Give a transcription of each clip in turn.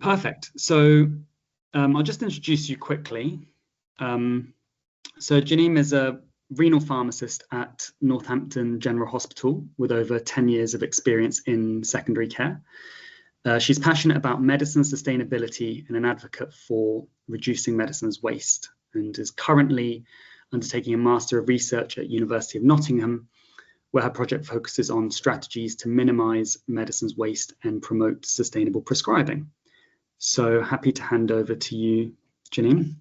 Perfect. So I'll just introduce you quickly. So Janeme is a renal pharmacist at Northampton General Hospital with over 10 years of experience in secondary care. She's passionate about medicine sustainability and an advocate for reducing medicine's waste, and is currently undertaking a Master of Research at University of Nottingham, where her project focuses on strategies to minimise medicine's waste and promote sustainable prescribing. So happy to hand over to you, Janeme.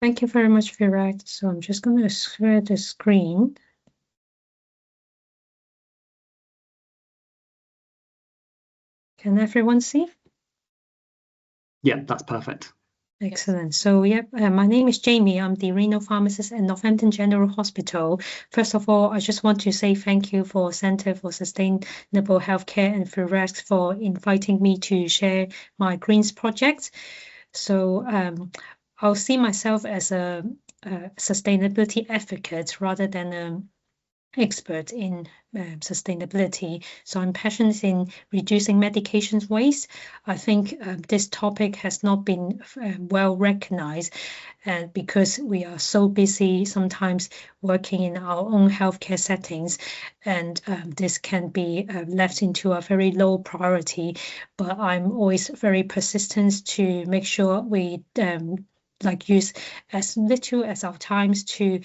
Thank you very much, Virat. So I'm just going to share the screen. Can everyone see? Yeah, that's perfect. Excellent. So, my name is Jamie. I'm the renal pharmacist at Northampton General Hospital. First of all, I just want to say thank you for Centre for Sustainable Healthcare and Virat for inviting me to share my Greens project. So, I'll see myself as a sustainability advocate rather than an expert in sustainability. So I'm passionate in reducing medications waste. I think this topic has not been well recognized, and because we are so busy sometimes working in our own healthcare settings, and this can be left into a very low priority. But I'm always very persistent to make sure we use as little as our times to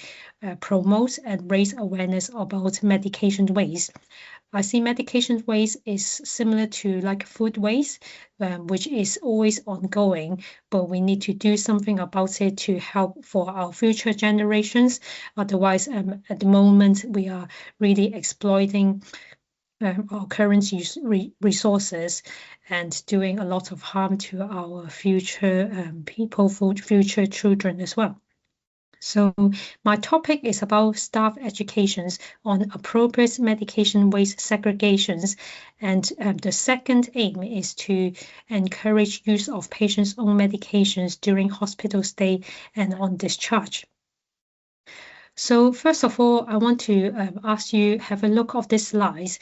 promote and raise awareness about medication waste. I see medication waste is similar to like food waste, which is always ongoing, but we need to do something about it to help for our future generations. Otherwise, at the moment, we are really exploiting our current resources and doing a lot of harm to our future people, future children as well. So my topic is about staff educations on appropriate medication waste segregations, and the second aim is to encourage use of patients' own medications during hospital stay and on discharge. So first of all, I want to ask you have a look of these slides.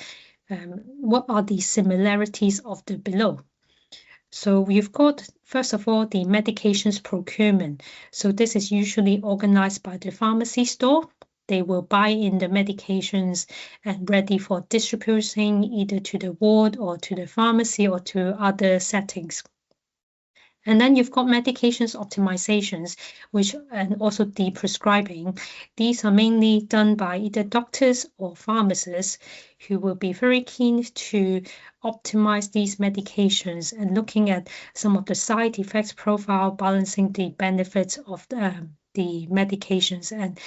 What are the similarities of the below? So we've got, first of all, the medications procurement. So this is usually organized by the pharmacy store. They will buy in the medications and ready for distributing either to the ward or to the pharmacy or to other settings. And then you've got medications optimizations, and also the prescribing. These are mainly done by either doctors or pharmacists who will be very keen to optimize these medications and looking at some of the side effects profile, balancing the benefits of the medications. And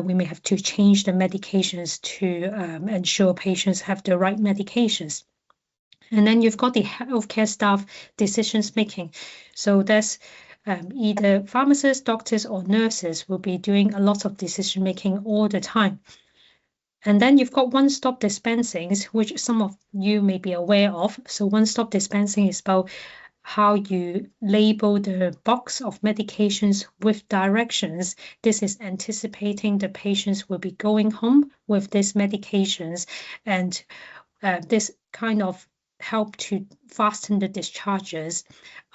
we may have to change the medications to ensure patients have the right medications. And then you've got the healthcare staff decisions making. So that's either pharmacists, doctors, or nurses will be doing a lot of decision making all the time. And then you've got one-stop dispensing, which some of you may be aware of. So one-stop dispensing is about how you label the box of medications with directions. This is anticipating the patients will be going home with these medications, and this kind of help to fasten the discharges,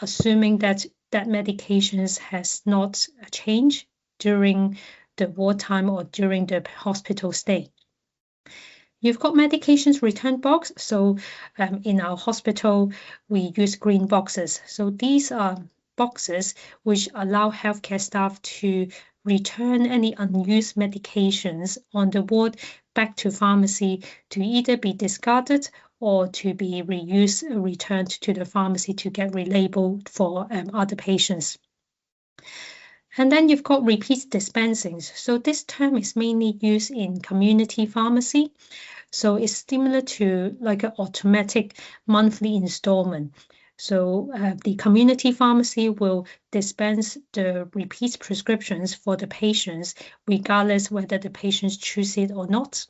assuming that medications has not changed during the wartime or during the hospital stay. You've got medications return box. So in our hospital, we use green boxes. So these are boxes which allow healthcare staff to return any unused medications on the ward back to pharmacy to either be discarded or to be reused, returned to the pharmacy to get relabeled for other patients. And then you've got repeat dispensings. So this term is mainly used in community pharmacy. So it's similar to like an automatic monthly installment. So the community pharmacy will dispense the repeat prescriptions for the patients, regardless whether the patients choose it or not.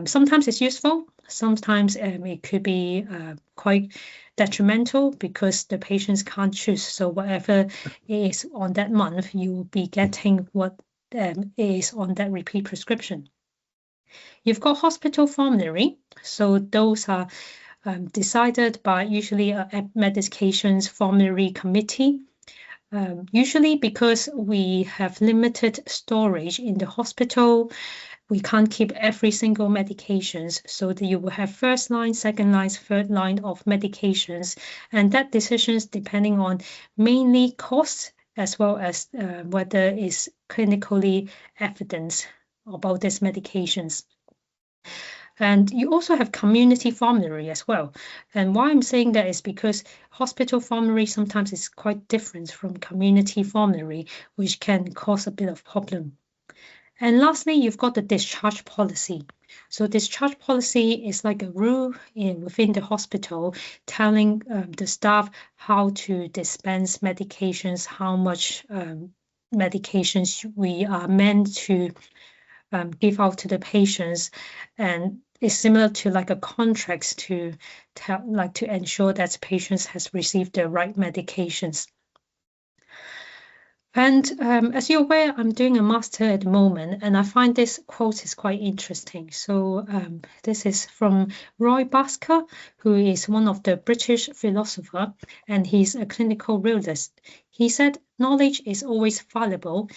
Sometimes it's useful. Sometimes it could be quite detrimental because the patients can't choose. So whatever is on that month, you will be getting what is on that repeat prescription. You've got hospital formulary. So those are decided by usually a medications formulary committee. Usually because we have limited storage in the hospital, we can't keep every single medications, so that you will have first line, second line, third line of medications, and that decisions depending on mainly cost as well as whether it's clinically evidence about these medications. And you also have community formulary as well. And why I'm saying that is because hospital formulary sometimes is quite different from community formulary, which can cause a bit of problem. And lastly, you've got the discharge policy. So discharge policy is like a rule within the hospital telling the staff how to dispense medications, how much medications we are meant to give out to the patients, and it's similar to like a contract to ensure that patients has received the right medications. And as you're aware, I'm doing a master at the moment, and I find this quote is quite interesting. So this is from Roy Basker, who is one of the British philosopher, and he's a clinical realist. He said, "Knowledge is always fallible.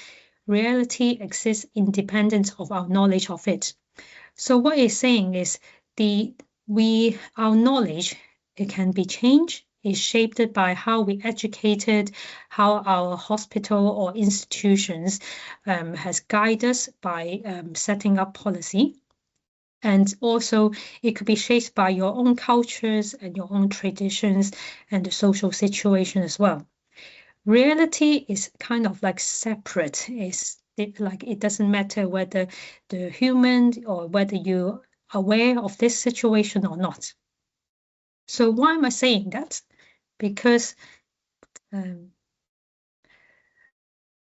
Reality exists independent of our knowledge of it." So what he's saying is our knowledge, it can be changed, is shaped by how we educated, how our hospital or institutions has guided us by setting up policy. And also it could be shaped by your own cultures and your own traditions and the social situation as well. Reality is kind of like separate. It doesn't matter whether the human or whether you're aware of this situation or not. So why am I saying that? Because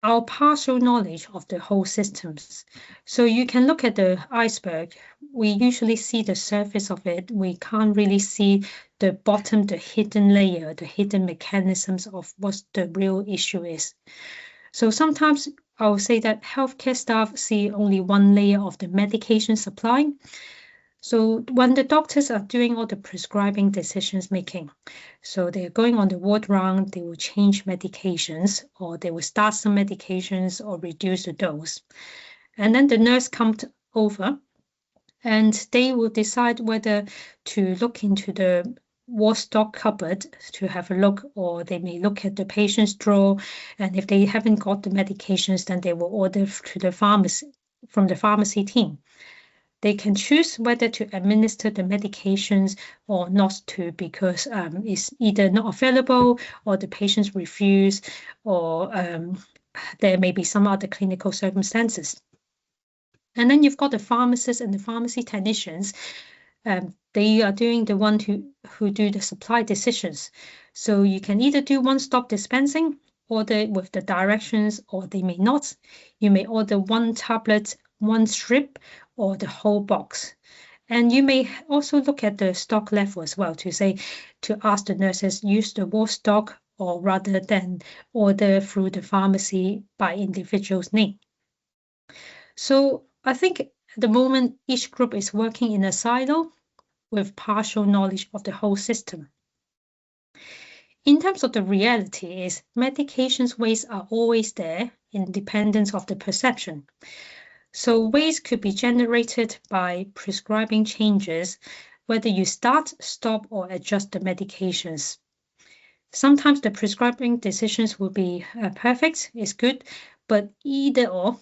our partial knowledge of the whole systems. So you can look at the iceberg. We usually see the surface of it. We can't really see the bottom, the hidden layer, the hidden mechanisms of what the real issue is. So sometimes I'll say that healthcare staff see only one layer of the medication supply. So when the doctors are doing all the prescribing decisions making, so they're going on the ward round, they will change medications, or they will start some medications or reduce the dose. And then the nurse comes over and they will decide whether to look into the ward stock cupboard to have a look, or they may look at the patient's drawer, and if they haven't got the medications, then they will order to the pharmacy from the pharmacy team. They can choose whether to administer the medications or not to, because it's either not available or the patients refuse, or there may be some other clinical circumstances. And then you've got the pharmacists and the pharmacy technicians. They are doing the one who do the supply decisions. So you can either do one-stop dispensing, order with the directions, or they may not. You may order one tablet, one strip, or the whole box. And you may also look at the stock level as well to ask the nurses use the ward stock, or rather than order through the pharmacy by individual's name. So I think at the moment each group is working in a silo with partial knowledge of the whole system. In terms of the reality is medications waste are always there, independent of the perception. So waste could be generated by prescribing changes, whether you start, stop, or adjust the medications. Sometimes the prescribing decisions will be perfect, it's good, but either or,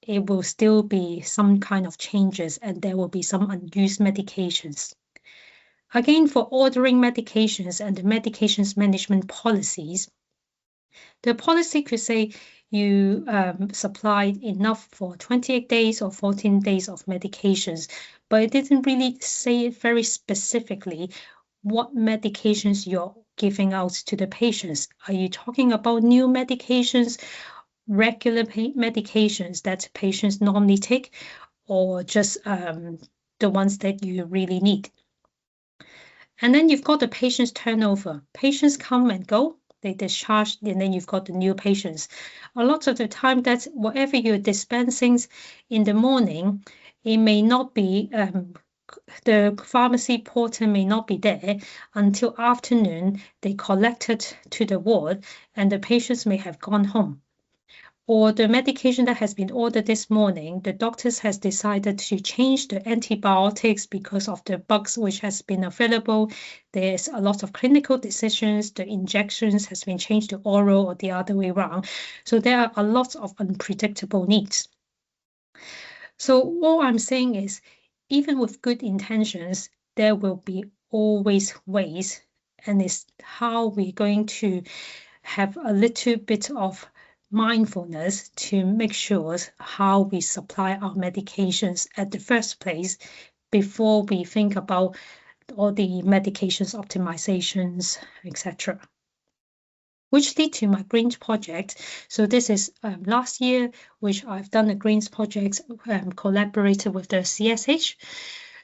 it will still be some kind of changes and there will be some unused medications. Again, for ordering medications and the medications management policies, the policy could say you supplied enough for 28 days or 14 days of medications, but it didn't really say very specifically what medications you're giving out to the patients. Are you talking about new medications, regular medications that patients normally take, or just the ones that you really need? And then you've got the patients turnover. Patients come and go, they discharge, and then you've got the new patients. A lot of the time that whatever you're dispensing in the morning, it may not be the pharmacy porter may not be there until afternoon. They collected to the ward and the patients may have gone home. Or the medication that has been ordered this morning, the doctors has decided to change the antibiotics because of the bugs which has been available. There's a lot of clinical decisions. The injections has been changed to oral or the other way around. So there are a lot of unpredictable needs. So all I'm saying is, even with good intentions, there will be always ways, and it's how we're going to have a little bit of mindfulness to make sure how we supply our medications at the first place before we think about all the medications optimizations, etc. Which lead to my Greens project. So this is last year, which I've done a Greens project, collaborated with the CSH.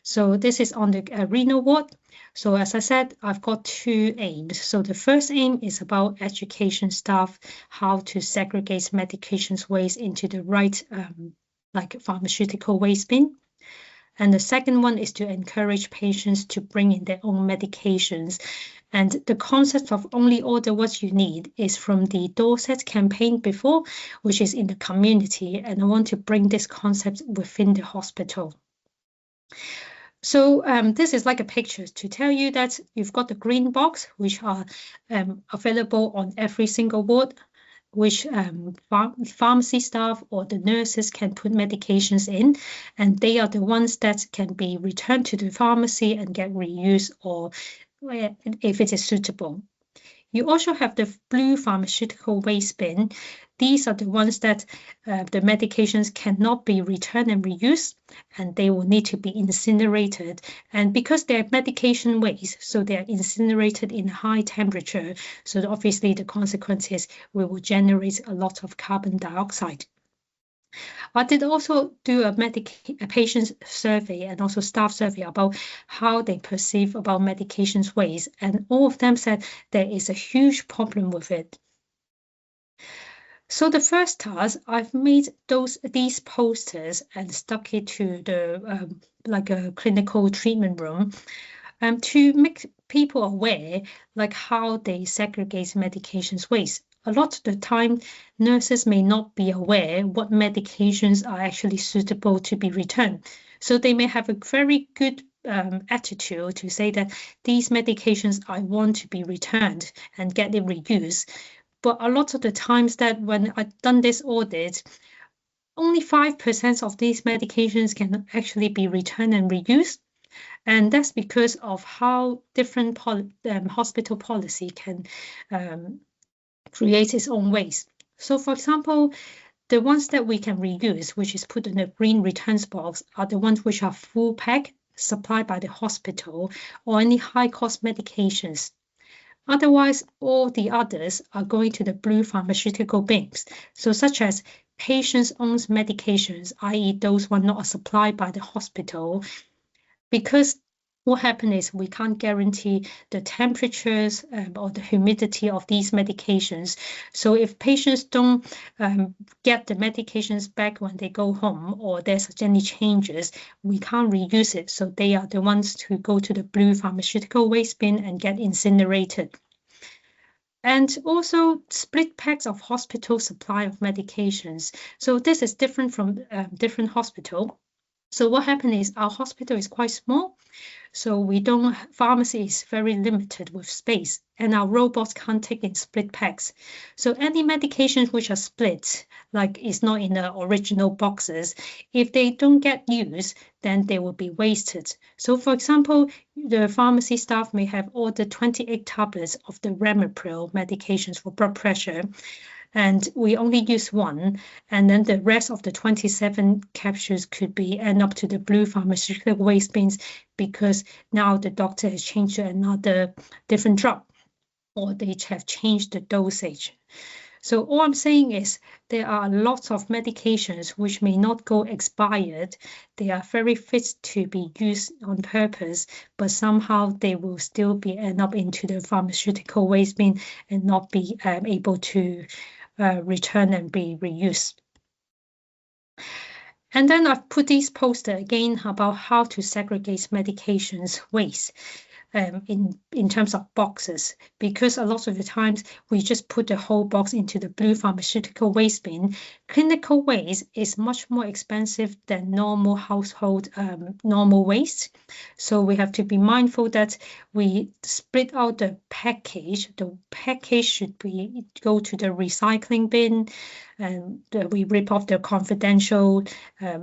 So this is on the renal ward. So as I said, I've got two aims. So the first aim is about education staff, how to segregate medications waste into the right, like pharmaceutical waste bin. And the second one is to encourage patients to bring in their own medications. And the concept of only order what you need is from the Dorset campaign before, which is in the community. And I want to bring this concept within the hospital. So this is like a picture to tell you that you've got the green box, which are available on every single ward, which pharmacy staff or the nurses can put medications in, and they are the ones that can be returned to the pharmacy and get reused, or if it is suitable. You also have the blue pharmaceutical waste bin. These are the ones that the medications cannot be returned and reused, and they will need to be incinerated. And because they're medication waste, so they're incinerated in high temperature. So obviously the consequence is we will generate a lot of carbon dioxide. I did also do a patient survey and also staff survey about how they perceive about medications waste, and all of them said there is a huge problem with it. So the first task, I've made these posters and stuck it to the like a clinical treatment room, to make people aware like how they segregate medications waste. A lot of the time, nurses may not be aware what medications are actually suitable to be returned. So they may have a very good attitude to say that these medications I want to be returned and get it reused. But a lot of the times that when I've done this audit, only 5% of these medications can actually be returned and reused. And that's because of how different hospital policy can create its own waste. So for example, the ones that we can reuse, which is put in the green returns box, are the ones which are full pack, supplied by the hospital, or any high cost medications. Otherwise, all the others are going to the blue pharmaceutical bins. So such as patients' own medications, i.e. those ones not supplied by the hospital, because what happens is we can't guarantee the temperatures or the humidity of these medications. So if patients don't get the medications back when they go home, or there's any changes, we can't reuse it. So they are the ones who go to the blue pharmaceutical waste bin and get incinerated. And also split packs of hospital supply of medications. So this is different from different hospital. So what happened is our hospital is quite small. So pharmacy is very limited with space, and our robots can't take in split packs. So any medications which are split, like it's not in the original boxes, if they don't get used, then they will be wasted. So for example, the pharmacy staff may have ordered 28 tablets of the Ramipril medications for blood pressure, and we only use one, and then the rest of the 27 capsules could be end up to the blue pharmaceutical waste bins, because now the doctor has changed to another different drug, or they have changed the dosage. So all I'm saying is there are lots of medications which may not go expired. They are very fit to be used on purpose, but somehow they will still be end up into the pharmaceutical waste bin and not be able to return and be reused. And then I've put these posters again about how to segregate medications waste in terms of boxes, because a lot of the times we just put the whole box into the blue pharmaceutical waste bin. Clinical waste is much more expensive than normal household normal waste. So we have to be mindful that we split out the package. The package should go to the recycling bin, and we rip off the confidential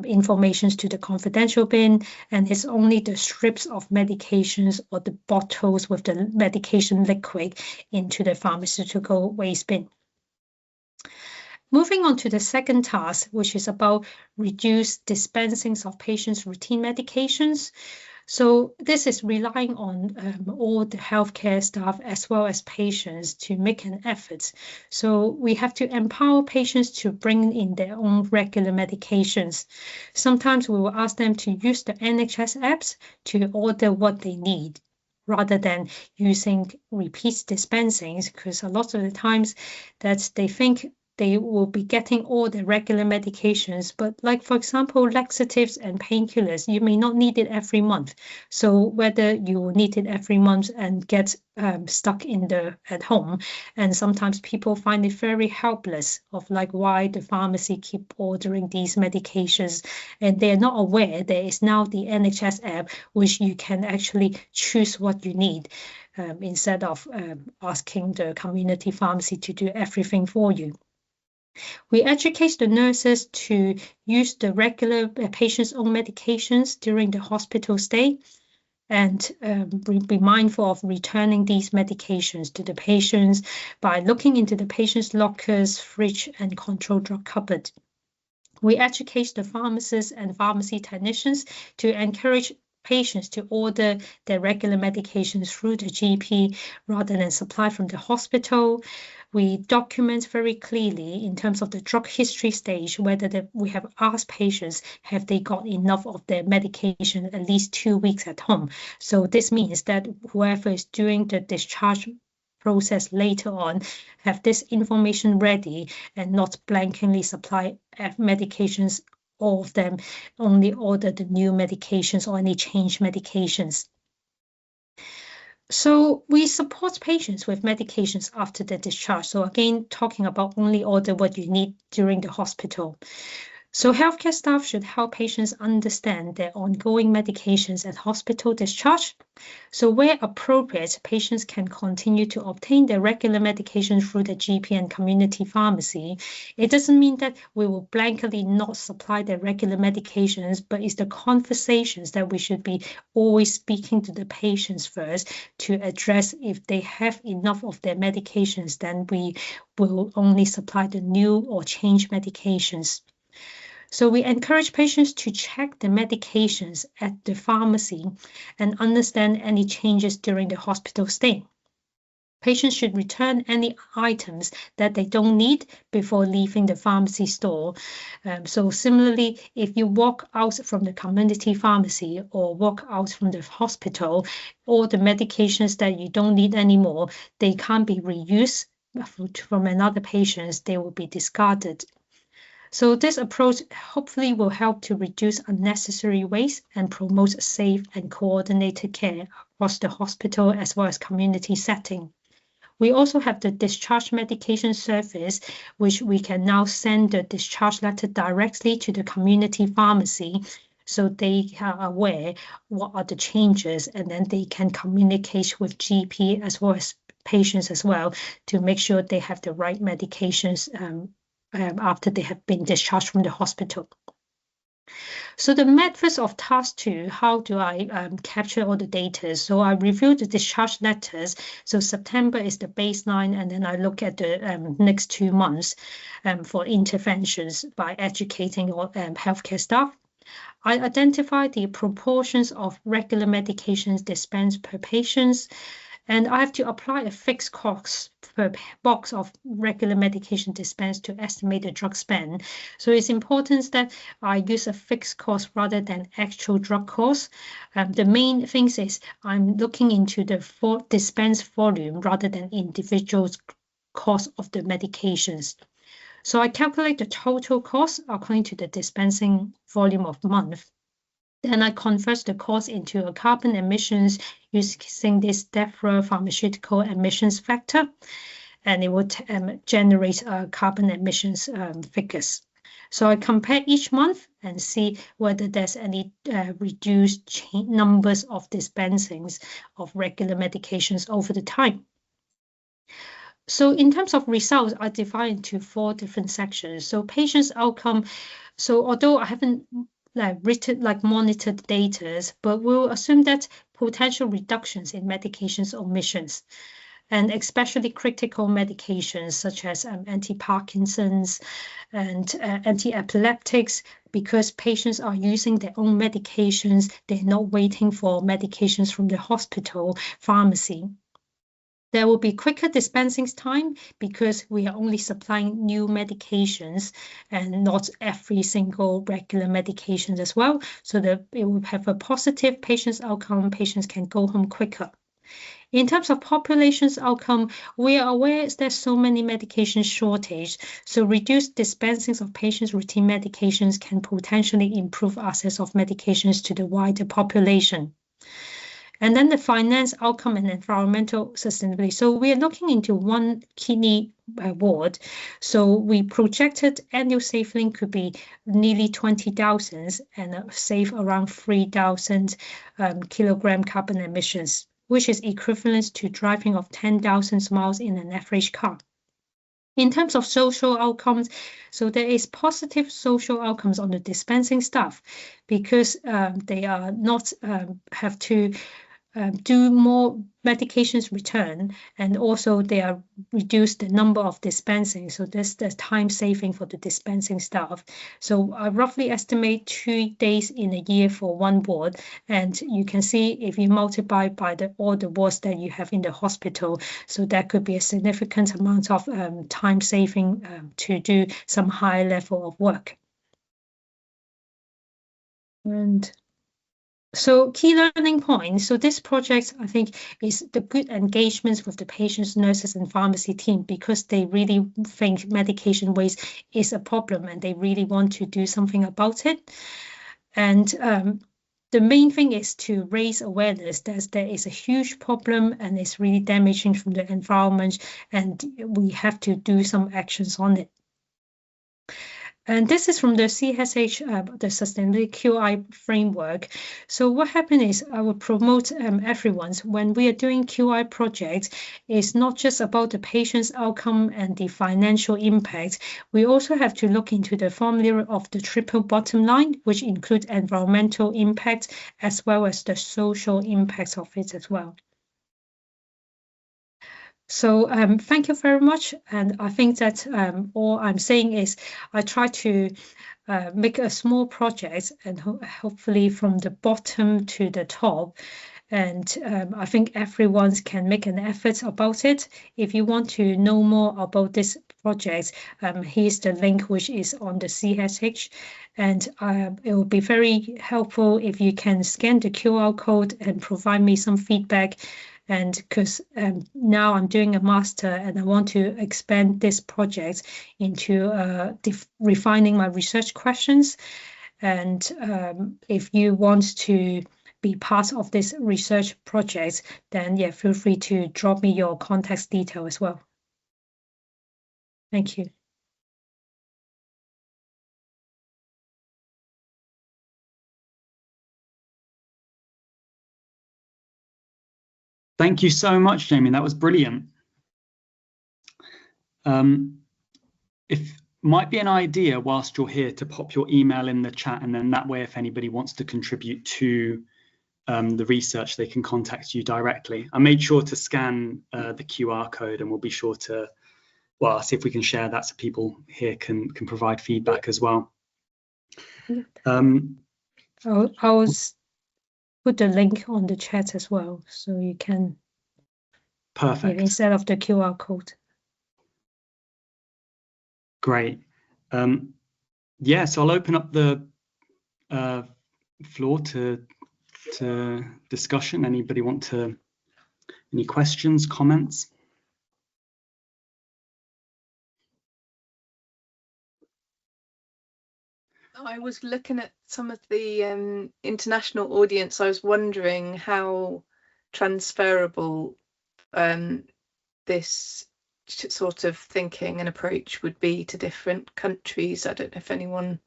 informations to the confidential bin, and it's only the strips of medications or the bottles with the medication liquid into the pharmaceutical waste bin. Moving on to the second task, which is about reduced dispensings of patients' routine medications. So this is relying on all the healthcare staff as well as patients to make an effort. So we have to empower patients to bring in their own regular medications. Sometimes we will ask them to use the NHS apps to order what they need, rather than using repeat dispensings, because a lot of the times that they think they will be getting all the regular medications, but like, for example, laxatives and painkillers, you may not need it every month. So whether you will need it every month and get stuck at home, and sometimes people find it very helpless of like why the pharmacy keep ordering these medications, and they're not aware there is now the NHS app which you can actually choose what you need, instead of asking the community pharmacy to do everything for you. We educate the nurses to use the regular patient's own medications during the hospital stay, and be mindful of returning these medications to the patients by looking into the patient's lockers, fridge, and control drug cupboard. We educate the pharmacists and pharmacy technicians to encourage patients to order their regular medications through the GP rather than supply from the hospital. We document very clearly in terms of the drug history stage whether we have asked patients have they got enough of their medication at least 2 weeks at home. So this means that whoever is doing the discharge process later on have this information ready and not blankly supply medications, all of them, only order the new medications or any change medications. So we support patients with medications after the discharge. So again, talking about only order what you need during the hospital. So healthcare staff should help patients understand their ongoing medications at hospital discharge. So where appropriate, patients can continue to obtain their regular medication through the GP and community pharmacy. It doesn't mean that we will blankly not supply their regular medications, but it's the conversations that we should be always speaking to the patients first to address if they have enough of their medications, then we will only supply the new or change medications. So we encourage patients to check the medications at the pharmacy and understand any changes during the hospital stay. Patients should return any items that they don't need before leaving the pharmacy store. So similarly, if you walk out from the community pharmacy or walk out from the hospital, all the medications that you don't need anymore, they can't be reused from another patient, they will be discarded. So this approach hopefully will help to reduce unnecessary waste and promote safe and coordinated care across the hospital as well as community setting. We also have the discharge medication service, which we can now send the discharge letter directly to the community pharmacy so they are aware what are the changes, and then they can communicate with GP as well as patients as well to make sure they have the right medications after they have been discharged from the hospital. So the methods of task 2, how do I capture all the data? So I review the discharge letters. So September is the baseline, and then I look at the next 2 months for interventions by educating all healthcare staff. I identify the proportions of regular medications dispensed per patient, and I have to apply a fixed cost per box of regular medication dispensed to estimate the drug spend. So it's important that I use a fixed cost rather than actual drug cost. The main thing is I'm looking into the dispense volume rather than individual cost of the medications. So I calculate the total cost according to the dispensing volume of month. Then I convert the cost into a carbon emissions using this DEFRA pharmaceutical emissions factor, and it would generate carbon emissions figures. So I compare each month and see whether there's any reduced numbers of dispensings of regular medications over the time. So in terms of results, I divide into 4 different sections. So patient's outcome. So although I haven't monitored data, but we'll assume that potential reductions in medications omissions, and especially critical medications such as anti-Parkinson's and anti-epileptics, because patients are using their own medications, they're not waiting for medications from the hospital pharmacy. There will be quicker dispensing time because we are only supplying new medications and not every single regular medications as well. So that it will have a positive patient's outcome. Patients can go home quicker. In terms of population's outcome, we are aware there's so many medication shortage. So reduced dispensing of patients' routine medications can potentially improve access of medications to the wider population. And then the finance outcome and environmental sustainability. So we are looking into one kidney ward. So we projected annual saving could be nearly 20,000 and save around 3,000 kilogram carbon emissions, which is equivalent to driving of 10,000 miles in an average car. In terms of social outcomes, so there is positive social outcomes on the dispensing staff because they are not have to do more medications return, and also they are reduce the number of dispensing. So there's time saving for the dispensing staff. So I roughly estimate 2 days in a year for one ward. And you can see if you multiply by all the wards that you have in the hospital, so that could be a significant amount of time saving to do some high level of work. And so key learning points. So this project, I think, is the good engagements with the patients, nurses, and pharmacy team, because they really think medication waste is a problem and they really want to do something about it. And the main thing is to raise awareness that there is a huge problem and it's really damaging from the environment, and we have to do some actions on it. And this is from the CSH, the Sustainability QI framework. So what happened is I would promote everyone's, when we are doing QI projects, it's not just about the patient's outcome and the financial impact. We also have to look into the formula of the triple bottom line, which includes environmental impact as well as the social impacts of it as well. So thank you very much. And I think that all I'm saying is I try to make a small project and hopefully from the bottom to the top. And I think everyone can make an effort about it. If you want to know more about this project, here's the link which is on the CSH. And it will be very helpful if you can scan the QR code and provide me some feedback. And because now I'm doing a master and I want to expand this project into refining my research questions. And if you want to be part of this research project, then yeah, feel free to drop me your contact detail as well. Thank you. Thank you so much, Jamie. That was brilliant. If might be an idea whilst you're here to pop your email in the chat, and then that way, if anybody wants to contribute to the research, they can contact you directly. I made sure to scan the QR code, and we'll be sure to, well, see if we can share that so people here can provide feedback as well. I'll put the link on the chat as well, so you can. Perfect. Instead of the QR code. Great. Yeah, so I'll open up the floor to discussion. Anybody want to, any questions, comments? I was looking at some of the international audience. I was wondering how transferable this sort of thinking and approach would be to different countries. I don't know if anyone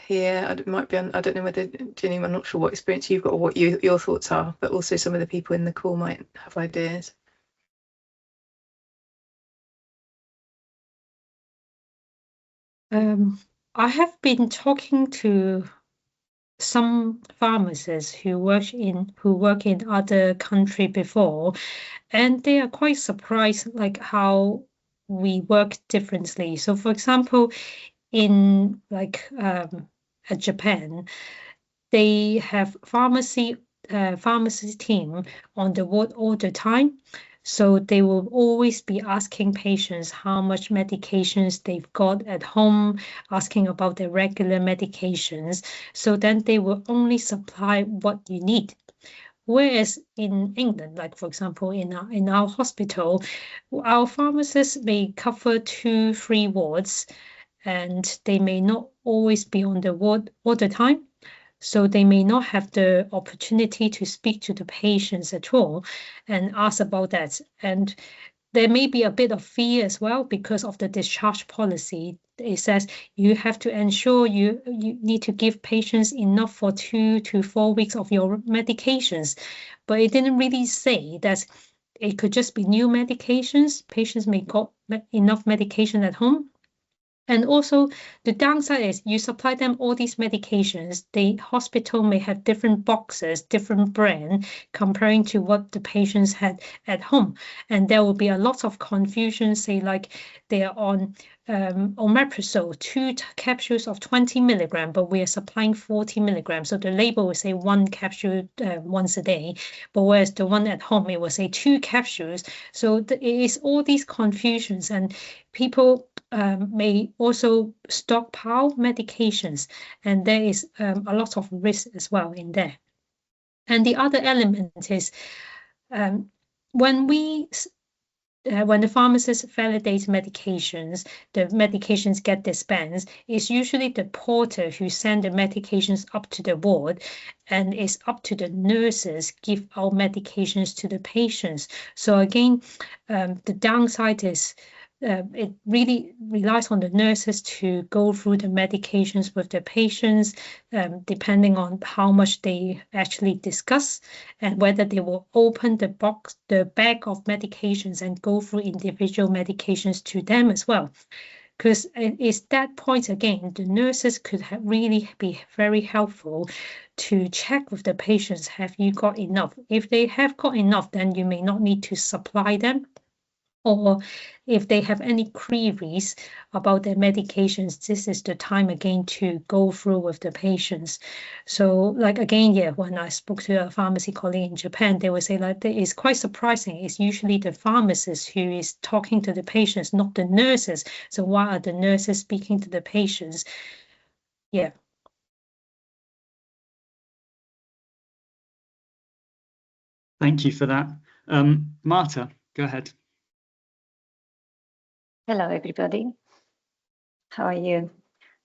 here, I don't know whether, Janeme, I'm not sure what experience you've got or what your thoughts are, but also some of the people in the call might have ideas. I have been talking to some pharmacists who work in other country before, and they are quite surprised like how we work differently. So for example, in like at Japan, they have pharmacy team on the ward all the time. So they will always be asking patients how much medications they've got at home, asking about their regular medications. So then they will only supply what you need. Whereas in England, like for example, in our hospital, our pharmacists may cover 2-3 wards, and they may not always be on the ward all the time. So they may not have the opportunity to speak to the patients at all and ask about that. And there may be a bit of fear as well because of the discharge policy. It says you have to ensure you need to give patients enough for 2 to 4 weeks of your medications. But it didn't really say that it could just be new medications. Patients may got enough medication at home. And also the downside is you supply them all these medications. The hospital may have different boxes, different brand, comparing to what the patients had at home. And there will be a lot of confusion, say like they are on omeprazole, 2 capsules of 20 milligram, but we are supplying 40 milligrams. So the label will say 1 capsule once a day, but whereas the one at home, it will say 2 capsules. So it is all these confusions, and people may also stockpile medications, and there is a lot of risk as well in there. And the other element is when the pharmacist validates medications, the medications get dispensed. It's usually the porter who send the medications up to the ward, and it's up to the nurses give out medications to the patients. So again, the downside is it really relies on the nurses to go through the medications with the patients, depending on how much they actually discuss and whether they will open the bag of medications and go through individual medications to them as well. Because it's that point again, the nurses could really be very helpful to check with the patients, have you got enough? If they have got enough, then you may not need to supply them. Or if they have any queries about their medications, this is the time again to go through with the patients. So like again, yeah, when I spoke to a pharmacy colleague in Japan, they would say like it's quite surprising. It's usually the pharmacist who is talking to the patients, not the nurses. So why are the nurses speaking to the patients? Yeah. Thank you for that. Marta, go ahead. Hello, everybody. How are you?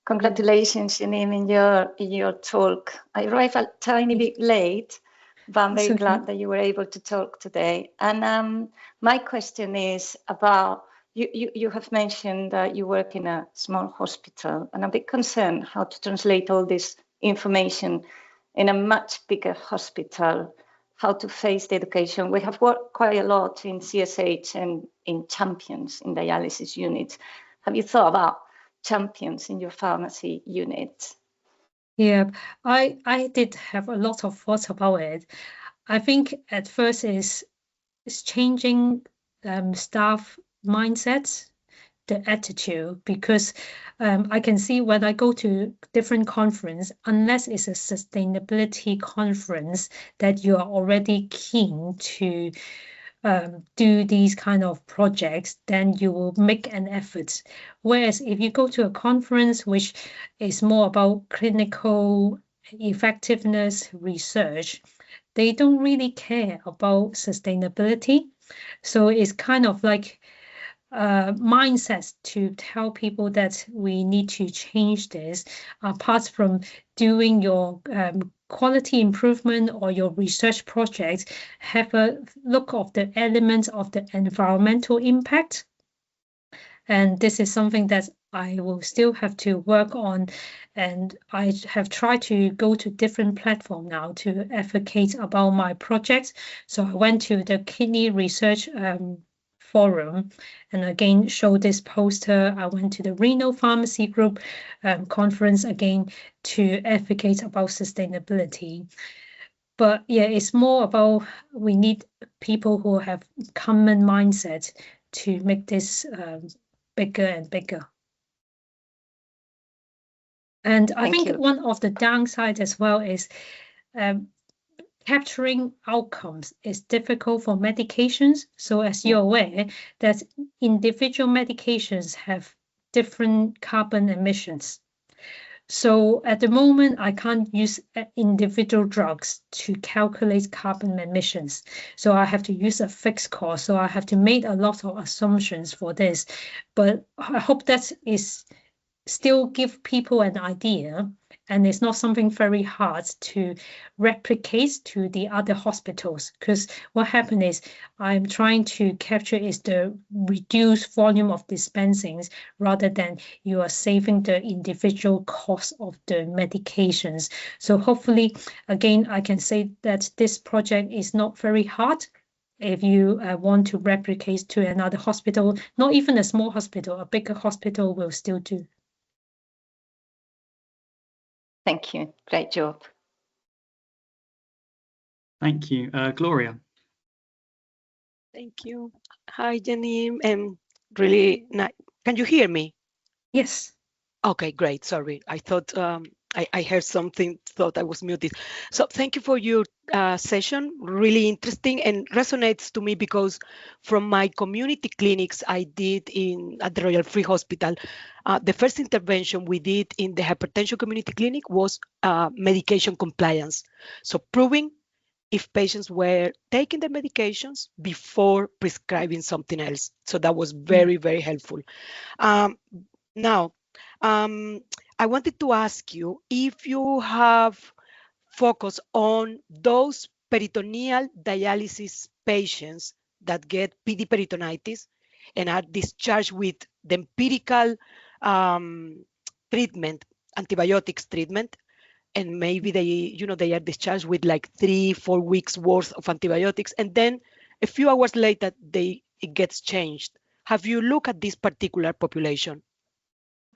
Congratulations, Janeme, in your talk. I arrived a tiny bit late, but I'm very glad that you were able to talk today. And my question is about, you have mentioned that you work in a small hospital, and I'm a bit concerned how to translate all this information in a much bigger hospital, how to face the education. We have worked quite a lot in CSH and in champions in dialysis units. Have you thought about champions in your pharmacy unit? Yeah, I did have a lot of thoughts about it. I think at first it's changing staff mindsets, the attitude, because I can see when I go to different conference, unless it's a sustainability conference that you are already keen to do these kind of projects, then you will make an effort. Whereas if you go to a conference which is more about clinical effectiveness research, they don't really care about sustainability. So it's kind of like mindsets to tell people that we need to change this, apart from doing your quality improvement or your research project, have a look of the elements of the environmental impact. And this is something that I will still have to work on. And I have tried to go to different platforms now to advocate about my projects. So I went to the kidney research forum and again show this poster. I went to the Renal Pharmacy Group conference again to advocate about sustainability. But yeah, it's more about we need people who have common mindset to make this bigger and bigger. And I think one of the downsides as well is capturing outcomes is difficult for medications. So as you're aware, that individual medications have different carbon emissions. So at the moment, I can't use individual drugs to calculate carbon emissions. So I have to use a fixed cost. So I have to make a lot of assumptions for this. But I hope that is still give people an idea, and it's not something very hard to replicate to the other hospitals. Because what happened is I'm trying to capture is the reduced volume of dispensings rather than you are saving the individual cost of the medications. So hopefully, again, I can say that this project is not very hard. If you want to replicate to another hospital, not even a small hospital, a bigger hospital will still do. Thank you. Great job. Thank you. Gloria. Thank you. Hi, Janeme. Really nice. Can you hear me? Yes. Okay, great. Sorry. I thought I heard something, thought I was muted. So thank you for your session. Really interesting and resonates to me because from my community clinics I did at the Royal Free Hospital, the first intervention we did in the hypertension community clinic was medication compliance. So proving if patients were taking the medications before prescribing something else. So that was very, very helpful. Now, I wanted to ask you if you have focused on those peritoneal dialysis patients that get PD peritonitis and are discharged with the empirical treatment, antibiotics treatment, and maybe they are discharged with like 3-4 weeks worth of antibiotics, and then a few hours later it gets changed. Have you looked at this particular population?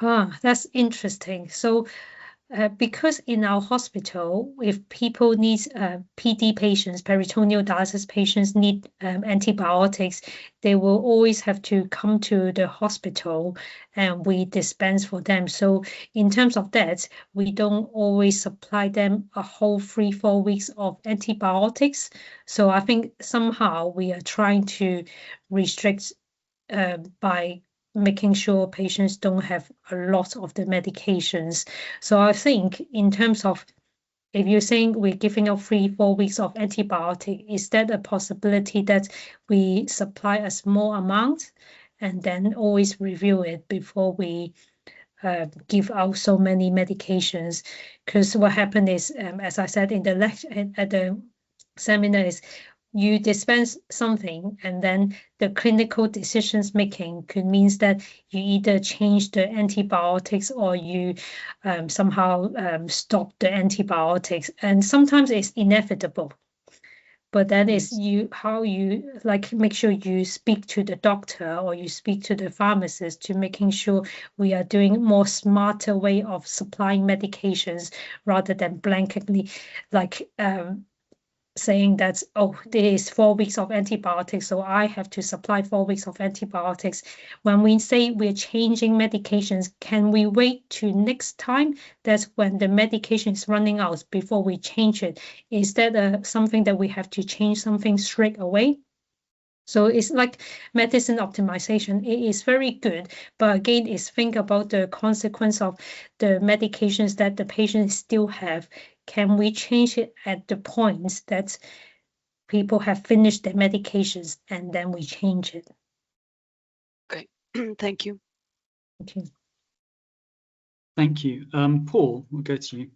That's interesting. So because in our hospital, if people need PD patients, peritoneal dialysis patients need antibiotics, they will always have to come to the hospital and we dispense for them. So in terms of that, we don't always supply them a whole 3-4 weeks of antibiotics. So I think somehow we are trying to restrict by making sure patients don't have a lot of the medications. So I think in terms of, if you're saying we're giving out 3-4 weeks of antibiotic, is that a possibility that we supply a small amount and then always review it before we give out so many medications? Because what happened is, as I said in the lecture at the seminar, is you dispense something and then the clinical decisions making could means that you either change the antibiotics or you somehow stop the antibiotics, and sometimes it's inevitable. But that is how you make sure you speak to the doctor or you speak to the pharmacist to making sure we are doing more smarter way of supplying medications rather than blanketly saying that, oh, there is 4 weeks of antibiotics, so I have to supply 4 weeks of antibiotics. When we say we're changing medications, can we wait to next time? That's when the medication is running out before we change it. Is that something that we have to change something straight away? So it's like medicine optimization. It is very good, but again, it's think about the consequence of the medications that the patients still have. Can we change it at the points that people have finished their medications and then we change it? Okay, thank you. Thank you. Thank you. Paul, we'll go to you.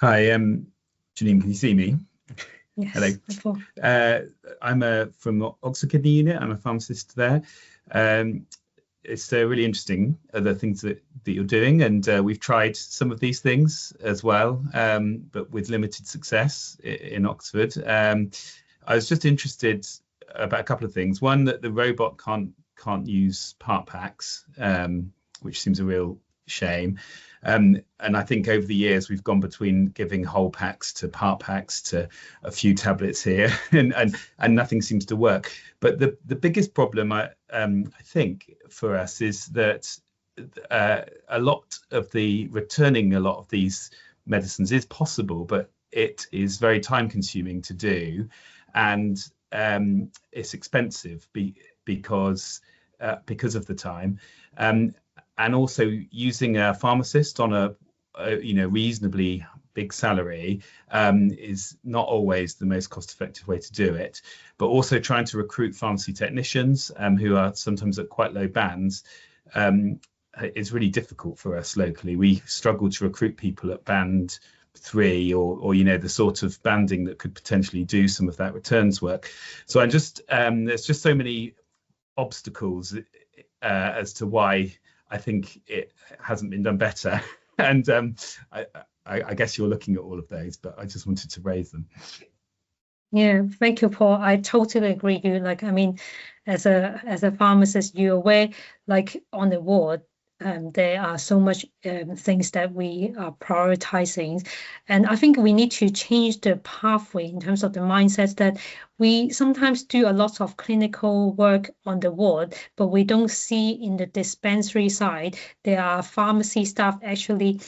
Hi, Janeme, can you see me? Yes. Hello. I'm from Oxford Kidney Unit. I'm a pharmacist there. It's really interesting, the things that you're doing, and we've tried some of these things as well, but with limited success in Oxford. I was just interested about a couple of things. One, that the robot can't use part packs, which seems a real shame. And I think over the years we've gone between giving whole packs to part packs to a few tablets here, and nothing seems to work. But the biggest problem I think for us is that a lot of returning a lot of these medicines is possible, but it is very time consuming to do, and it's expensive because of the time. And also using a pharmacist on a reasonably big salary is not always the most cost-effective way to do it. But also trying to recruit pharmacy technicians who are sometimes at quite low bands is really difficult for us locally. We struggle to recruit people at band 3 or the sort of banding that could potentially do some of that returns work. So I'm just there's just so many obstacles as to why I think it hasn't been done better. And I guess you're looking at all of those, but I just wanted to raise them. Yeah, thank you, Paul. I totally agree with you. Like, I mean, as a pharmacist, you're aware, like on the ward, there are so much things that we are prioritizing. And I think we need to change the pathway in terms of the mindset that we sometimes do a lot of clinical work on the ward, but we don't see in the dispensary side, there are pharmacy staff actually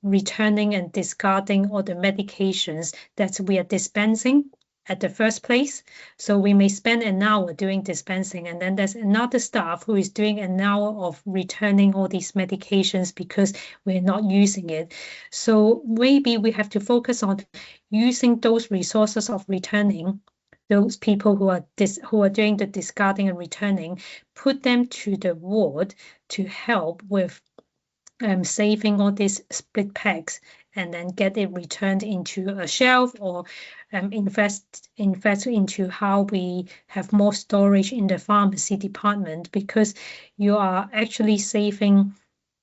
returning and discarding all the medications that we are dispensing at the first place. So we may spend an hour doing dispensing, and then there's another staff who is doing an hour of returning all these medications because we're not using it. So maybe we have to focus on using those resources of returning, those people who are doing the discarding and returning, put them to the ward to help with saving all these split packs and then get it returned into a shelf, or invest into how we have more storage in the pharmacy department, because you are actually saving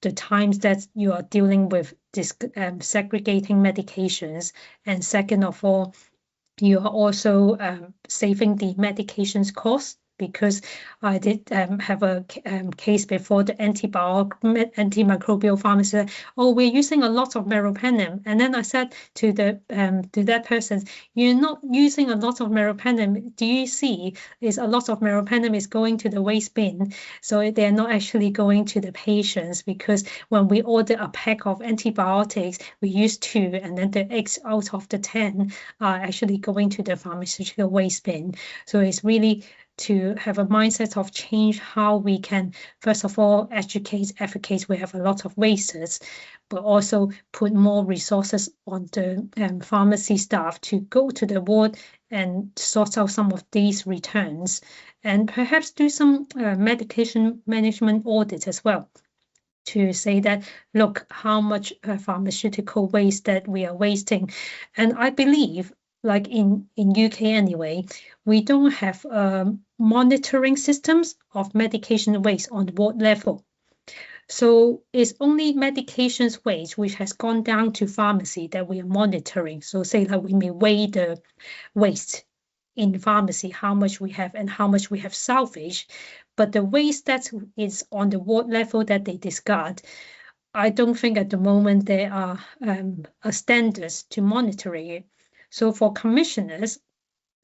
the times that you are dealing with this segregating medications. And second of all, you are also saving the medications cost, because I did have a case before, the antimicrobial pharmacy. Oh, we're using a lot of meropenem, and then I said to that person, "You're not using a lot of meropenem. Do you see? Is a lot of meropenem is going to the waste bin, so they're not actually going to the patients, because when we order a pack of antibiotics, we use 2, and then the 8 out of the 10 are actually going to the pharmaceutical waste bin." So it's really to have a mindset of change, how we can, first of all, educate, advocate. We have a lot of wasters, but also put more resources on the pharmacy staff to go to the ward and sort out some of these returns, and perhaps do some medication management audit as well, to say that, look, how much pharmaceutical waste that we are wasting. And I believe, like in UK anyway, we don't have monitoring systems of medication waste on ward level. So it's only medications waste which has gone down to pharmacy that we are monitoring. So say that we may weigh the waste in pharmacy, how much we have and how much we have salvaged. But the waste that is on the ward level that they discard, I don't think at the moment there are standards to monitoring it. So for commissioners,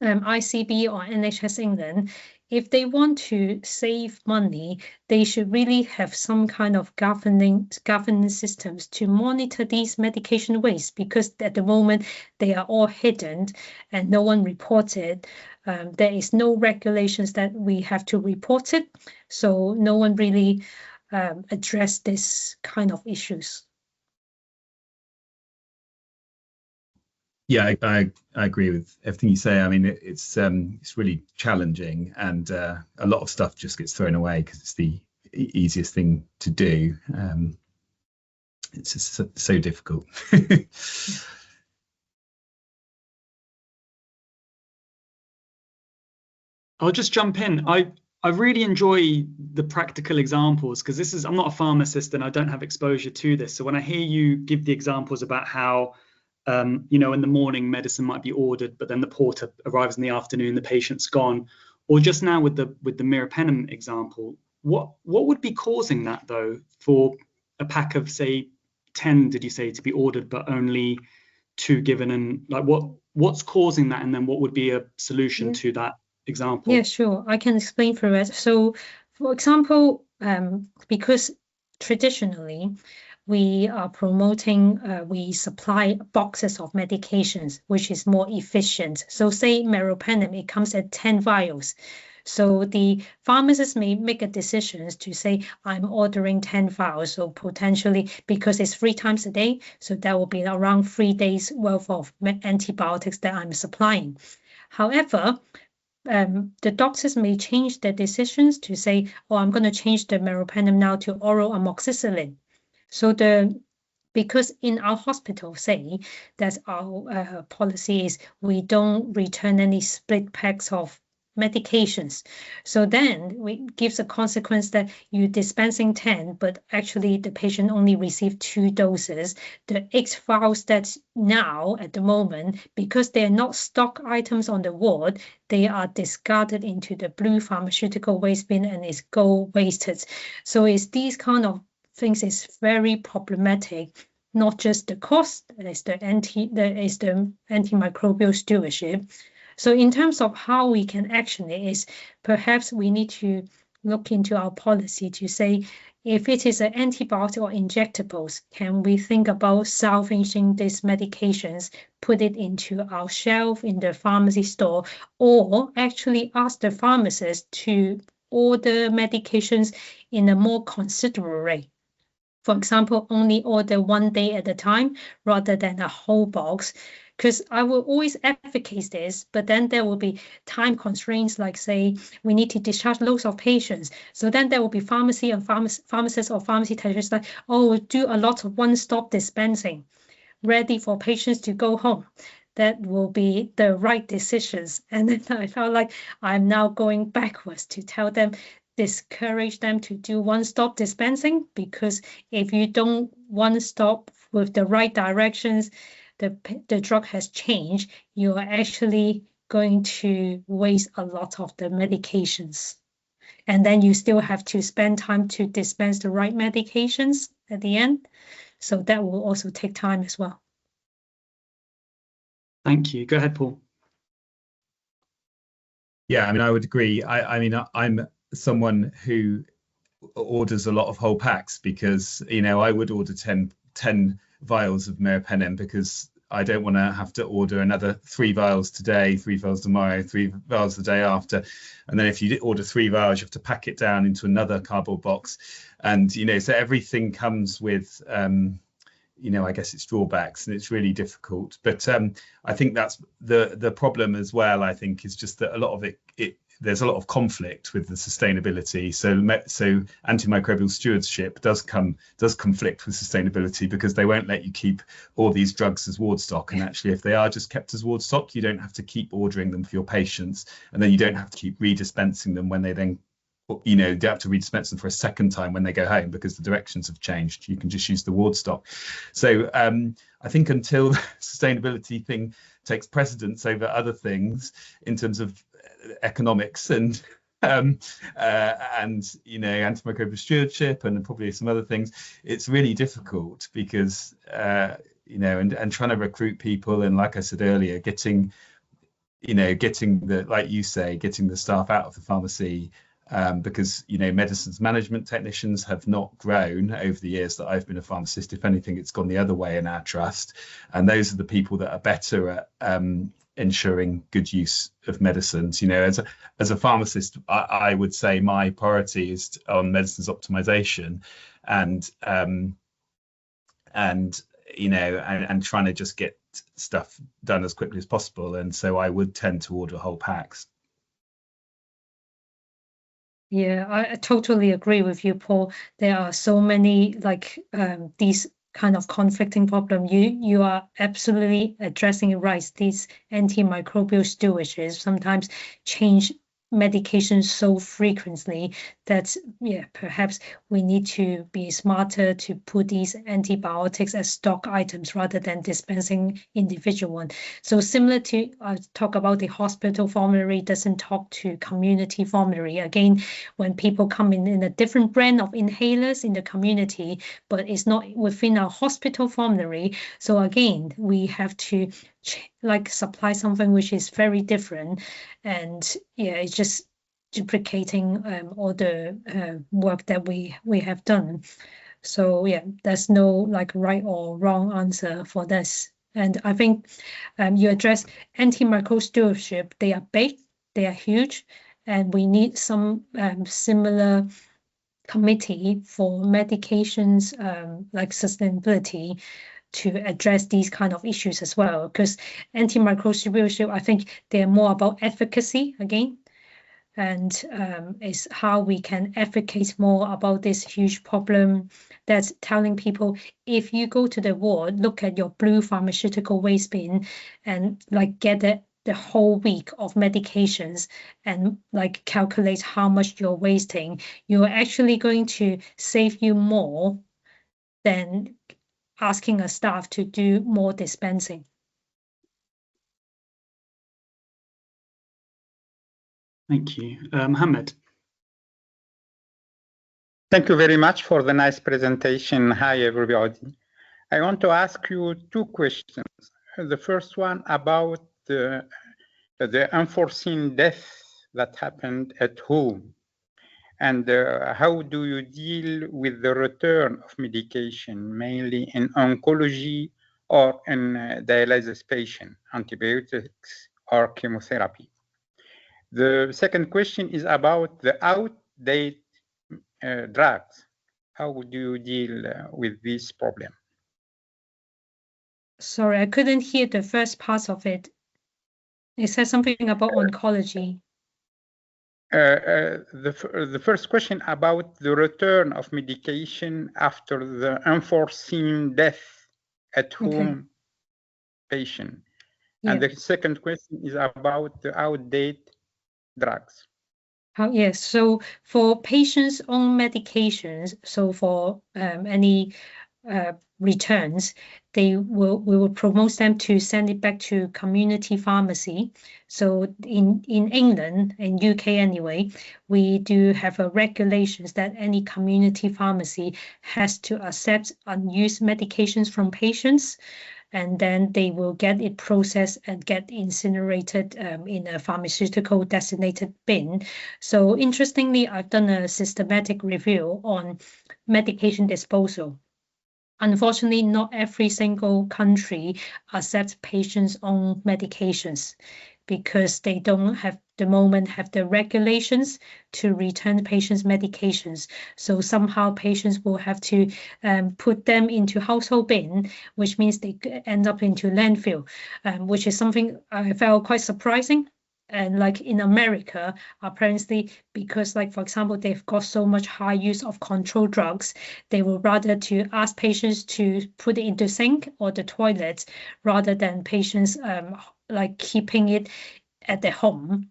ICB or NHS England, if they want to save money, they should really have some kind of governance systems to monitor these medication waste, because at the moment they are all hidden and no one reports it. There is no regulations that we have to report it, so no one really address this kind of issues. Yeah, I agree with everything you say. I mean, it's really challenging, and a lot of stuff just gets thrown away because it's the easiest thing to do. It's just so difficult. I'll just jump in. I really enjoy the practical examples because I'm not a pharmacist and I don't have exposure to this. So when I hear you give the examples about how, you know, in the morning medicine might be ordered, but then the porter arrives in the afternoon, the patient's gone, or just now with the meropenem example, what would be causing that though for a pack of say 10, did you say, to be ordered but only 2 given, and like what's causing that, and then what would be a solution to that example? Yeah, sure. I can explain through it. So, for example, because traditionally we are promoting, we supply boxes of medications, which is more efficient. So say meropenem, it comes at 10 vials. So the pharmacist may make a decision to say, I'm ordering 10 vials. So potentially, because it's 3 times a day, so that will be around 3 days worth of antibiotics that I'm supplying. However, the doctors may change their decisions to say, oh, I'm going to change the meropenem now to oral amoxicillin. So because in our hospital, say that our policy is we don't return any split packs of medications. So then it gives a consequence that you're dispensing 10, but actually the patient only received 2 doses. The 8 vials that's now at the moment, because they're not stock items on the ward, they are discarded into the blue pharmaceutical waste bin and is go wasted. So it's these kind of things is very problematic. Not just the cost, that is the antimicrobial stewardship. So in terms of how we can action it is perhaps we need to look into our policy to say, if it is an antibiotic or injectables, can we think about salvaging these medications, put it into our shelf in the pharmacy store, or actually ask the pharmacist to order medications in a more considerate rate. For example, only order 1 day at a time rather than a whole box. Because I will always advocate this, but then there will be time constraints, like say, we need to discharge loads of patients. So then there will be pharmacy and pharmacists or pharmacy technicians like, oh, we'll do a lot of one-stop dispensing, ready for patients to go home. That will be the right decisions. And then I felt like I'm now going backwards to tell them, discourage them to do one-stop dispensing, because if you don't one-stop with the right directions, the drug has changed, you are actually going to waste a lot of the medications. And then you still have to spend time to dispense the right medications at the end. So that will also take time as well. Thank you. Go ahead, Paul. Yeah, I mean, I would agree. I mean, I'm someone who orders a lot of whole packs because, you know, I would order 10 vials of meropenem because I don't want to have to order another 3 vials today, 3 vials tomorrow, 3 vials the day after. And then if you order 3 vials, you have to pack it down into another cardboard box. And, you know, so everything comes with, you know, I guess it's drawbacks, and it's really difficult. But I think that's the problem as well, I think, is just that a lot of it there's a lot of conflict with the sustainability. So antimicrobial stewardship does conflict with sustainability, because they won't let you keep all these drugs as ward stock. And actually, if they are just kept as ward stock, you don't have to keep ordering them for your patients, and then you don't have to keep redispensing them when they then, you know, they have to redispense them for a second time when they go home because the directions have changed. You can just use the ward stock. So I think until the sustainability thing takes precedence over other things in terms of economics and you know, antimicrobial stewardship and probably some other things, it's really difficult because you know, and trying to recruit people, and like I said earlier, getting the, like you say, getting the staff out of the pharmacy, because, you know, medicines management technicians have not grown over the years that I've been a pharmacist. If anything, it's gone the other way in our trust, and those are the people that are better at ensuring good use of medicines. You know, as a pharmacist, I would say my priority is on medicines optimization, and you know, and trying to just get stuff done as quickly as possible, and so I would tend to order whole packs. Yeah, I totally agree with you, Paul. There are so many these kind of conflicting problem. You are absolutely addressing it right. These antimicrobial stewardships sometimes change medication so frequently that perhaps we need to be smarter to put these antibiotics as stock items rather than dispensing individual one. So similar to talk about the hospital formulary doesn't talk to community formulary. Again, when people come in a different brand of inhalers in the community, but it's not within our hospital formulary. So again, we have to supply something which is very different, and it's just duplicating all the work that we have done. So there's no right or wrong answer for this. And I think you address antimicrobial stewardship. They are big, they are huge, and we need some similar committee for medications like sustainability to address these kind of issues as well, because antimicrobial stewardship, I think they're more about efficacy again, and is how we can advocate more about this huge problem. That's telling people, if you go to the ward, look at your blue pharmaceutical waste bin and get the whole week of medications and calculate how much you're wasting, you're actually going to save you more than asking a staff to do more dispensing. Thank you. Mohammed. Thank you very much for the nice presentation. Hi, everybody. I want to ask you two questions. The first one about the unforeseen death that happened at home. And how do you deal with the return of medication, mainly in oncology or in dialysis patient, antibiotics or chemotherapy? The second question is about the outdated drugs. How do you deal with this problem? Sorry, I couldn't hear the first part of it. It says something about oncology. The first question about the return of medication after the unforeseen death at home patient. And the second question is about the outdated drugs. Yes, so for patients on medications, so for any returns, we will promote them to send it back to community pharmacy. So in England, in UK anyway, we do have a regulations that any community pharmacy has to accept unused medications from patients, and then they will get it processed and get incinerated in a pharmaceutical designated bin. So interestingly, I've done a systematic review on medication disposal. Unfortunately, not every single country accepts patients on medications because they don't have the regulations to return patients' medications. So somehow patients will have to put them into household bin, which means they end up into landfill, which is something I felt quite surprising. And in America, apparently, because for example, they've got so much high use of control drugs, they will rather to ask patients to put it into sink or the toilet rather than patients keeping it at their home.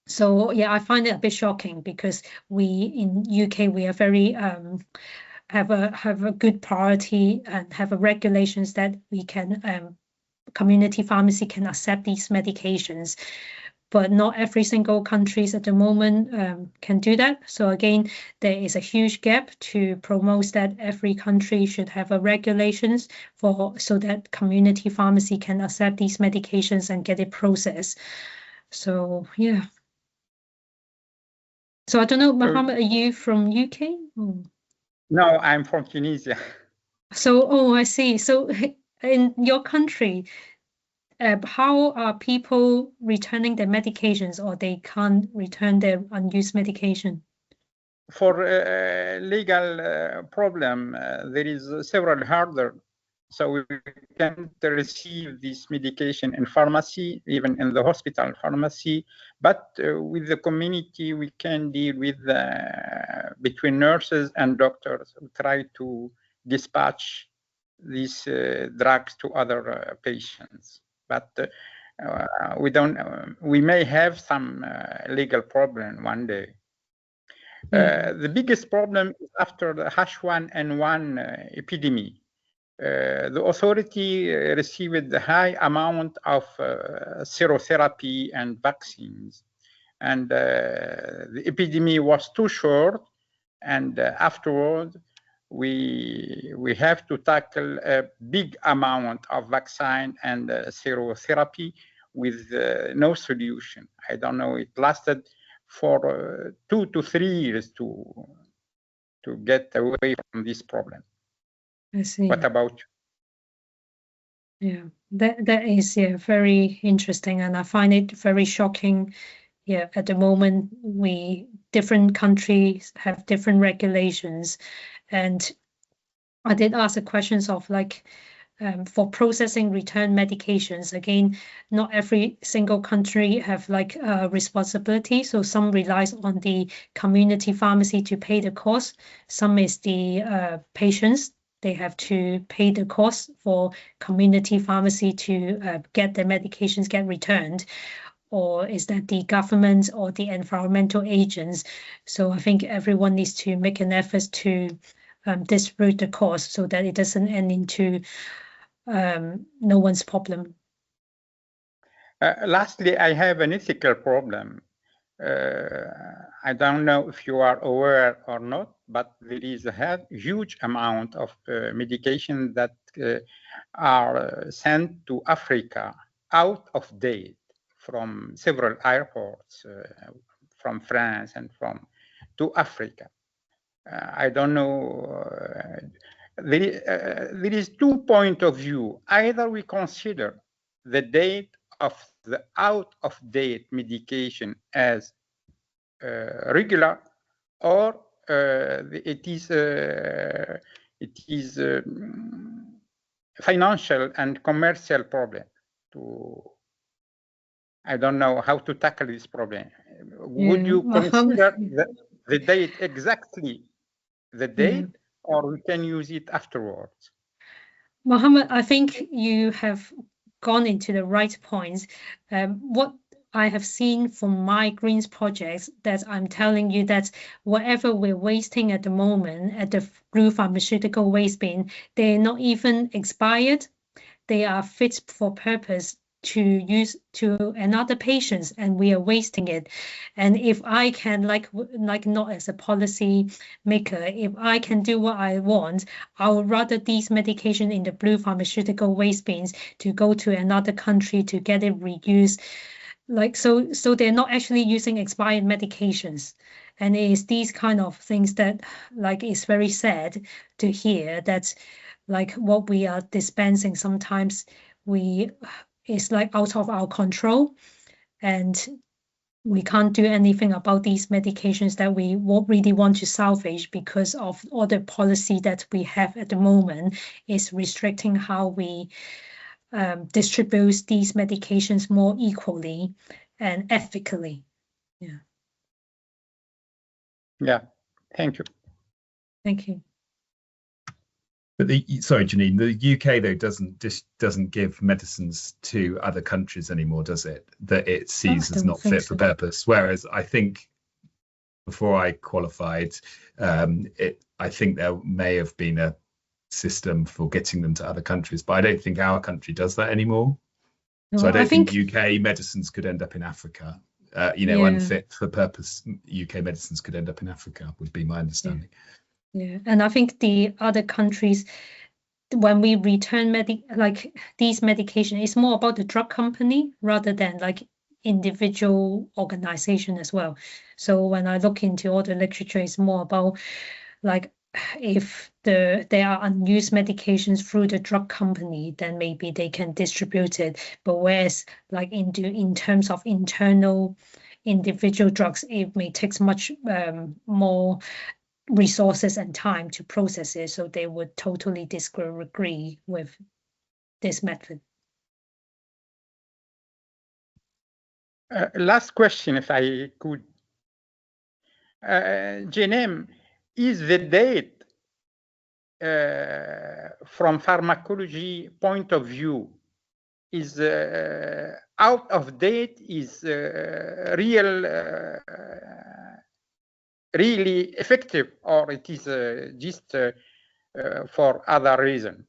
So I find it a bit shocking because we in UK, we are very have a good priority and have a regulations that we can community pharmacy can accept these medications. But not every single countries at the moment can do that. So again, there is a huge gap to promote that every country should have a regulations so that community pharmacy can accept these medications and get it processed. So So I don't know, Mohammed, are you from UK? No, I'm from Tunisia. So, I see. So in your country, how are people returning their medications, or they can't return their unused medication? For legal problem, there is several hurdles So we can receive this medication in pharmacy, even in the hospital pharmacy, but with the community, we can deal with between nurses and doctors who try to dispatch these drugs to other patients. But we may have some legal problem one day. The biggest problem is after the H1N1 epidemic. The authority received a high amount of serotherapy and vaccines, and the epidemic was too short, and afterward we have to tackle a big amount of vaccine and serotherapy with no solution. I don't know, it lasted for 2 to 3 years to get away from this problem. I see. What about you? Yeah, that is very interesting, and I find it very shocking. Yeah, at the moment, different countries have different regulations, and I did ask the questions of like for processing return medications. Again, not every single country have like responsibility. So some relies on the community pharmacy to pay the cost. Some is the patients. They have to pay the cost for community pharmacy to get their medications get returned, or is that the government or the environmental agents? So I think everyone needs to make an effort to distribute the cost so that it doesn't end into no one's problem. Lastly, I have an ethical problem. I don't know if you are aware or not, but there is a huge amount of medication that are sent to Africa out of date from several airports from France and to Africa. I don't know. There is 2 points of view. Either we consider the date of the out-of-date medication as regular, or it is financial and commercial problem. I don't know how to tackle this problem. Would you consider the date exactly the date, or we can use it afterwards? Mohammed, I think you have gone into the right points. What I have seen from my Greens projects, that I'm telling you that whatever we're wasting at the moment at the blue pharmaceutical waste bin, they're not even expired. They are fit for purpose to use to another patients, and we are wasting it. And if I can, like not as a policy maker, if I can do what I want, I would rather these medication in the blue pharmaceutical waste bins to go to another country to get it reused. Like so they're not actually using expired medications. And it is these kind of things that like it's very sad to hear that like what we are dispensing sometimes it's like out of our control, and we can't do anything about these medications that we really want to salvage, because of all the policy that we have at the moment is restricting how we distribute these medications more equally and ethically. Yeah, thank you. Thank you. But sorry, Janeme, the UK though doesn't give medicines to other countries anymore, does it? That it sees as not fit for purpose. Whereas I think before I qualified, I think there may have been a system for getting them to other countries, but I don't think our country does that anymore. No, so I don't think UK medicines could end up in Africa. Unfit for purpose UK medicines could end up in Africa, would be my understanding. Yeah, and I think the other countries, when we return these medication, it's more about the drug company rather than like individual organization as well. So when I look into all the literature, it's more about like if there are unused medications through the drug company, then maybe they can distribute it. But whereas like in terms of internal individual drugs, it may take much more resources and time to process it, so they would totally disagree with this method. Last question, if I could. Janeme, is the date from pharmacology point of view is out of date, is really effective, or it is just for other reason?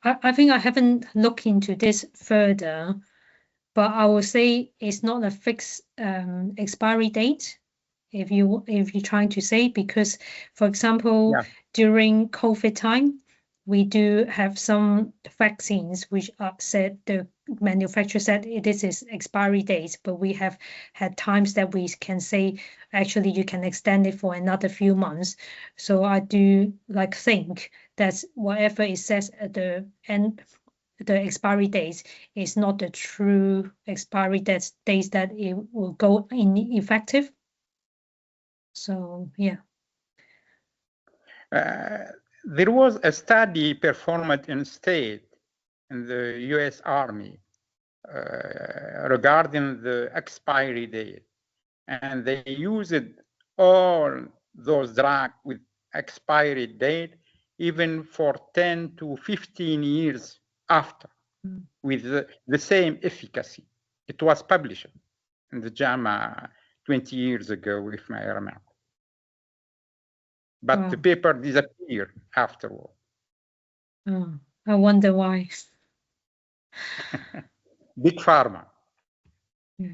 I think I haven't looked into this further, but I would say it's not a fixed expiry date. If you're trying to say, because for example, during COVID time, we do have some vaccines which are said, the manufacturer said this is expiry dates, but we have had times that we can say actually you can extend it for another few months. So I do think that whatever it says at the end, the expiry dates is not the true expiry dates that it will go in effective. So yeah. There was a study performed in the US Army regarding the expiry date, and they used all those drugs with expiry date even for 10 to 15 years after, with the same efficacy. It was published in the JAMA 20 years ago, if I remember. But the paper disappeared afterward. Oh, I wonder why. Big pharma. Yeah.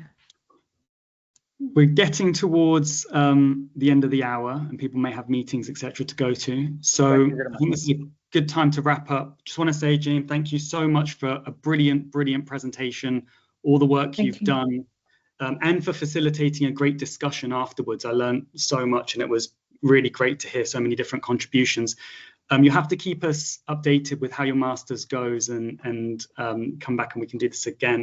We're getting towards the end of the hour, and people may have meetings, etc., to go to. So I think this is a good time to wrap up. Just want to say, Janeme, thank you so much for a brilliant presentation, all the work you've done, and for facilitating a great discussion afterwards. I learned so much, and it was really great to hear so many different contributions. You have to keep us updated with how your master's goes, and come back and we can do this again.